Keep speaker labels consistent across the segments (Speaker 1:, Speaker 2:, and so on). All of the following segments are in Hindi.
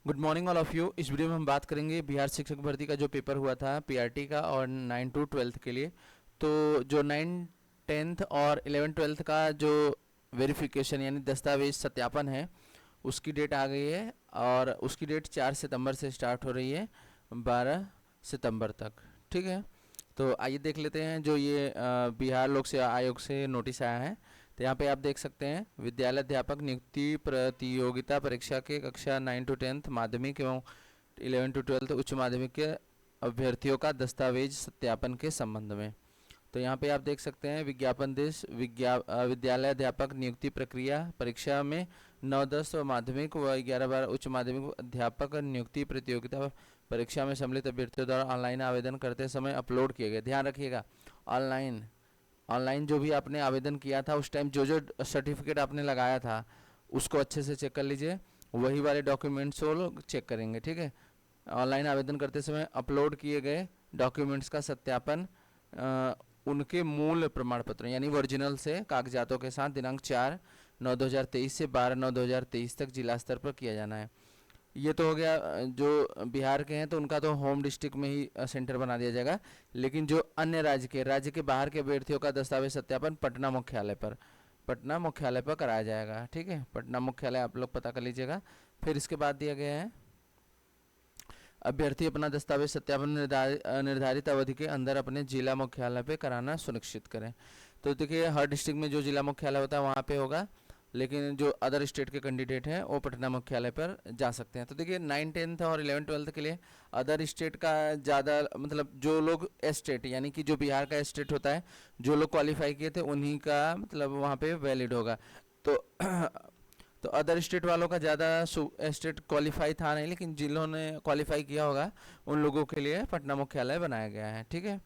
Speaker 1: Good morning all of you. इस वीडियो में हम बात करेंगे बिहार शिक्षक भर्ती का जो पेपर हुआ था पीआरटी का और 9 टू 12 के लिए। तो जो 9 10th और 11 12 का जो वेरिफिकेशन यानी दस्तावेज सत्यापन है उसकी डेट आ गई है और उसकी डेट 4 सितंबर से स्टार्ट हो रही है 12 सितंबर तक। ठीक है, तो आइए देख लेते हैं जो ये बिहार लोक सेवा आयोग से नोटिस आया है। तो यहाँ पे आप देख सकते हैं विद्यालय अध्यापक नियुक्ति प्रतियोगिता परीक्षा के कक्षा 9 टू 10th माध्यमिक एवं 11 टू 12th उच्च माध्यमिक के अभ्यर्थियों का दस्तावेज सत्यापन के संबंध में। तो यहाँ पे आप देख सकते हैं विज्ञापन देश विद्यालय अध्यापक नियुक्ति प्रक्रिया परीक्षा में 9-10 माध्यमिक व 11-12 उच्च माध्यमिक अध्यापक नियुक्ति प्रतियोगिता परीक्षा में सम्मिलित अभ्यर्थियों द्वारा ऑनलाइन आवेदन करते समय अपलोड किए गए। ध्यान रखिएगा, ऑनलाइन जो भी आपने आवेदन किया था उस टाइम जो जो सर्टिफिकेट आपने लगाया था उसको अच्छे से चेक कर लीजिए, वही वाले डॉक्यूमेंट्स वो लोग चेक करेंगे। ठीक है, ऑनलाइन आवेदन करते समय अपलोड किए गए डॉक्यूमेंट्स का सत्यापन उनके मूल प्रमाण पत्र यानी ओरिजिनल से कागजातों के साथ दिनांक 4/9/2023 से 12/9/2023 तक जिला स्तर पर किया जाना है। ये तो हो गया जो बिहार के हैं तो उनका तो होम डिस्ट्रिक्ट में ही सेंटर बना दिया जाएगा, लेकिन जो अन्य राज्य के बाहर के अभ्यर्थियों का दस्तावेज सत्यापन पटना मुख्यालय पर कराया जाएगा। ठीक है, पटना मुख्यालय आप लोग पता कर लीजिएगा। फिर इसके बाद दिया गया है अभ्यर्थी अपना दस्तावेज सत्यापन निर्धारित अवधि के अंदर अपने जिला मुख्यालय पे कराना सुनिश्चित करें। तो देखिए हर डिस्ट्रिक्ट में जो जिला मुख्यालय होता है वहाँ पे होगा, लेकिन जो अदर स्टेट के कैंडिडेट हैं वो पटना मुख्यालय पर जा सकते हैं। तो देखिए 9 10th और 11 12th के लिए अदर स्टेट का ज़्यादा मतलब जो लोग स्टेट यानी कि जो बिहार का स्टेट होता है जो लोग क्वालिफाई किए थे उन्हीं का मतलब वहाँ पे वैलिड होगा। तो तो अदर स्टेट वालों का ज़्यादा स्टेट क्वालिफाई था नहीं, लेकिन जिन्होंने क्वालिफाई किया होगा उन लोगों के लिए पटना मुख्यालय बनाया गया है। ठीक है,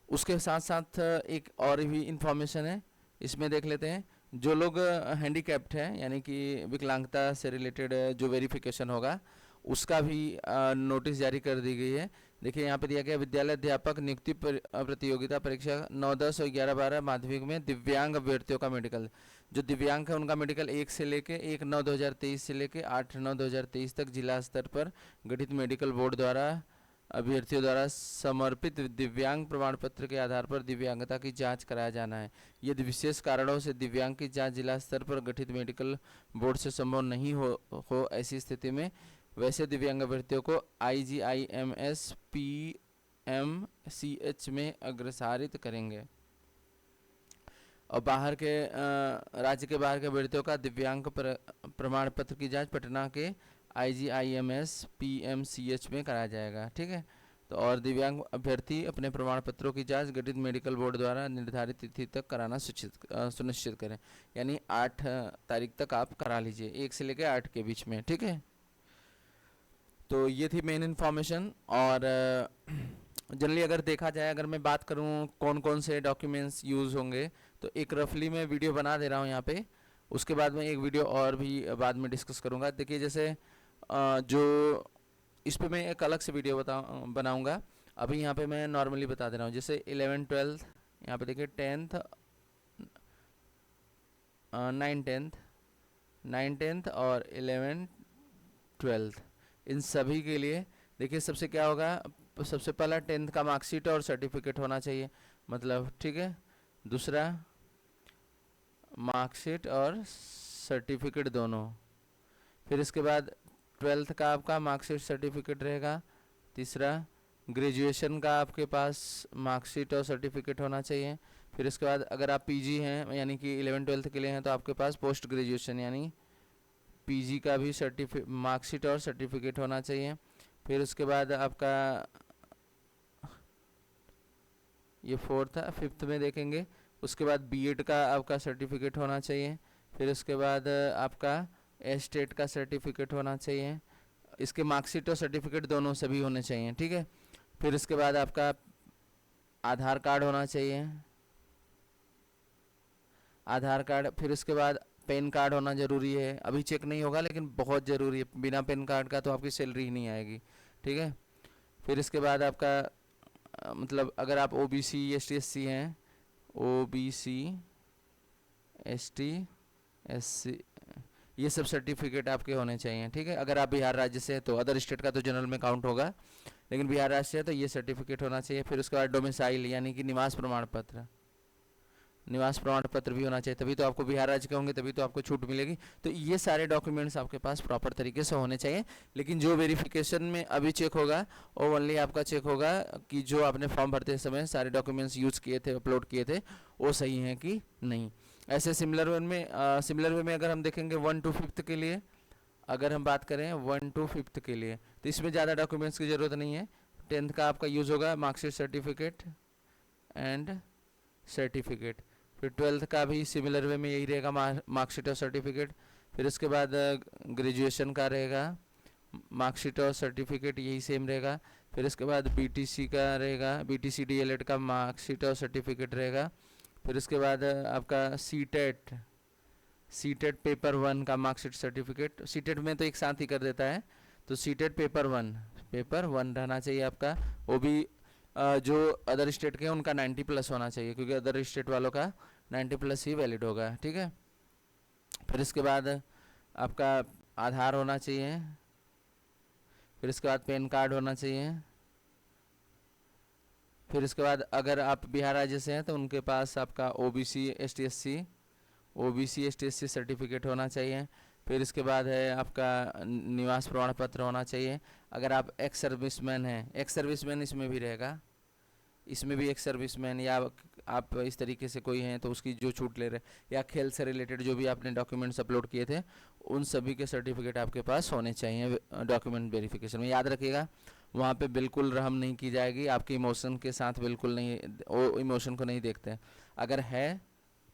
Speaker 1: उसके साथ साथ एक और भी इंफॉर्मेशन है, इसमें देख लेते हैं। जो लोग हैंडीकैप्ड हैं यानी कि विकलांगता से रिलेटेड जो वेरिफिकेशन होगा उसका भी नोटिस जारी कर दी गई है। देखिए यहाँ पे दिया गया विद्यालय अध्यापक नियुक्ति प्रतियोगिता परीक्षा 9-10 और 11-12 माध्यमिक में दिव्यांग अभ्यर्थियों का मेडिकल, जो दिव्यांग है उनका मेडिकल 1/9/2023 से लेके 8/9/2023 तक जिला स्तर पर गठित मेडिकल बोर्ड द्वारा अभ्यर्थियों द्वारा समर्पित दिव्यांग प्रमाण पत्र के आधार पर दिव्यांगता की जांच कराया जाना है। यदि विशेष कारणों से दिव्यांग की जांच जिला स्तर पर गठित मेडिकल बोर्ड से संभव नहीं हो ऐसी स्थिति में वैसे दिव्यांग अभ्यर्थियों को IGIMS PMCH में अग्रसारित करेंगे। और बाहर के राज्य के बाहर के अभ्यर्थियों का दिव्यांग प्रमाण पत्र की जांच पटना के IGIMS PMCH में कराया जाएगा। ठीक है, तो और दिव्यांग अभ्यर्थी अपने प्रमाण पत्रों की जांच गठित मेडिकल बोर्ड द्वारा निर्धारित तिथि तक कराना सुनिश्चित करें, यानी 8 तारीख तक आप करा लीजिए, 1 से लेकर 8 के बीच में। ठीक है, तो ये थी मेन इन्फॉर्मेशन। और जनरली अगर देखा जाए, अगर मैं बात करूँ कौन कौन से डॉक्यूमेंट्स यूज़ होंगे, तो एक रफली मैं वीडियो बना दे रहा हूँ यहाँ पे, उसके बाद में एक वीडियो और भी बाद में डिस्कस करूँगा। देखिए जैसे जो इस पे मैं एक अलग से वीडियो बनाऊँगा, अभी यहाँ पे मैं नॉर्मली बता दे रहा हूँ। जैसे 11 12 यहाँ पे देखिए 10th 9 10th और 11 12 इन सभी के लिए देखिए सबसे क्या होगा, सबसे पहला 10th का मार्कशीट और सर्टिफिकेट होना चाहिए, मतलब ठीक है। दूसरा मार्कशीट और सर्टिफिकेट दोनों। फिर इसके बाद 12th का आपका मार्कशीट सर्टिफिकेट रहेगा। तीसरा ग्रेजुएशन का आपके पास मार्कशीट और सर्टिफिकेट होना चाहिए। फिर इसके बाद अगर आप पीजी हैं यानी कि 11 12th के लिए हैं तो आपके पास पोस्ट ग्रेजुएशन यानी पीजी का भी मार्कशीट और सर्टिफिकेट होना चाहिए। फिर उसके बाद आपका ये 4th 5th में देखेंगे, उसके बाद बीएड का आपका सर्टिफिकेट होना चाहिए। फिर उसके बाद आपका एस्टेट का सर्टिफिकेट होना चाहिए, इसके मार्कशीट और सर्टिफिकेट दोनों सभी होने चाहिए। ठीक है, फिर इसके बाद आपका आधार कार्ड होना चाहिए, आधार कार्ड। फिर उसके बाद पैन कार्ड होना ज़रूरी है, अभी चेक नहीं होगा लेकिन बहुत ज़रूरी है, बिना पैन कार्ड का तो आपकी सैलरी ही नहीं आएगी। ठीक है, फिर इसके बाद आपका मतलब अगर आप OBC ST SC हैं, OBC ST SC ये सब सर्टिफिकेट आपके होने चाहिए, ठीक है। अगर आप बिहार राज्य से हैं तो अदर स्टेट का तो जनरल में काउंट होगा, लेकिन बिहार राज्य से है तो ये सर्टिफिकेट होना चाहिए। फिर उसके बाद डोमिसाइल यानी कि निवास प्रमाण पत्र, निवास प्रमाण पत्र भी होना चाहिए, तभी तो आपको बिहार राज्य के होंगे, तभी तो आपको छूट मिलेगी। तो ये सारे डॉक्यूमेंट्स आपके पास प्रॉपर तरीके से होने चाहिए। लेकिन जो वेरिफिकेशन में अभी चेक होगा वो ओनली आपका चेक होगा कि जो आपने फॉर्म भरते समय सारे डॉक्यूमेंट्स यूज़ किए थे, अपलोड किए थे, वो सही हैं कि नहीं। ऐसे सिमिलर वे में अगर हम देखेंगे 1 to 5th के लिए, अगर हम बात करें 1 to 5th के लिए, तो इसमें ज़्यादा डॉक्यूमेंट्स की ज़रूरत नहीं है। 10th का आपका यूज़ होगा मार्कशीट सर्टिफिकेट एंड सर्टिफिकेट। फिर 12th का भी सिमिलर वे में यही रहेगा, मार्कशीट और सर्टिफिकेट। फिर उसके बाद ग्रेजुएशन का रहेगा मार्कशीट और सर्टिफिकेट, यही सेम रहेगा। फिर उसके बाद बीटीसी का रहेगा, बीटीसी डीएलएड का मार्कशीट और सर्टिफिकेट रहेगा। फिर उसके बाद आपका सीटेट पेपर 1 का मार्कशीट सर्टिफिकेट, सीटेट में तो एक साथ ही कर देता है, तो सीटेट पेपर 1 रहना चाहिए आपका। वो भी जो अदर स्टेट के हैं उनका 90+ होना चाहिए, क्योंकि अदर स्टेट वालों का 90+ ही वैलिड होगा, ठीक है। फिर इसके बाद आपका आधार होना चाहिए। फिर इसके बाद पैन कार्ड होना चाहिए। फिर इसके बाद अगर आप बिहार राज्य से हैं तो उनके पास आपका OBC S T S C certificate होना चाहिए। फिर इसके बाद है आपका निवास प्रमाण पत्र होना चाहिए। अगर आप एक्स सर्विसमैन हैं, एक्स सर्विसमैन इसमें भी रहेगा, इसमें भी एक सर्विसमैन या आप इस तरीके से कोई हैं तो उसकी जो छूट ले रहे, या खेल से रिलेटेड जो भी आपने डॉक्यूमेंट्स अपलोड किए थे उन सभी के सर्टिफिकेट आपके पास होने चाहिए डॉक्यूमेंट वेरिफिकेशन में। याद रखिएगा वहाँ पे बिल्कुल रहम नहीं की जाएगी, आपके इमोशन के साथ बिल्कुल नहीं, वो इमोशन को नहीं देखते। अगर है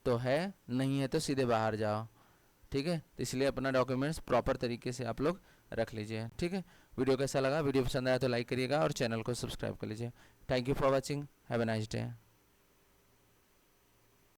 Speaker 1: तो है, नहीं है तो सीधे बाहर जाओ, ठीक है। तो इसलिए अपना डॉक्यूमेंट्स प्रॉपर तरीके से आप लोग रख लीजिए, ठीक है। वीडियो कैसा लगा, वीडियो पसंद आया तो लाइक करिएगा और चैनल को सब्सक्राइब कर लीजिए। Thank you for watching, have a nice day.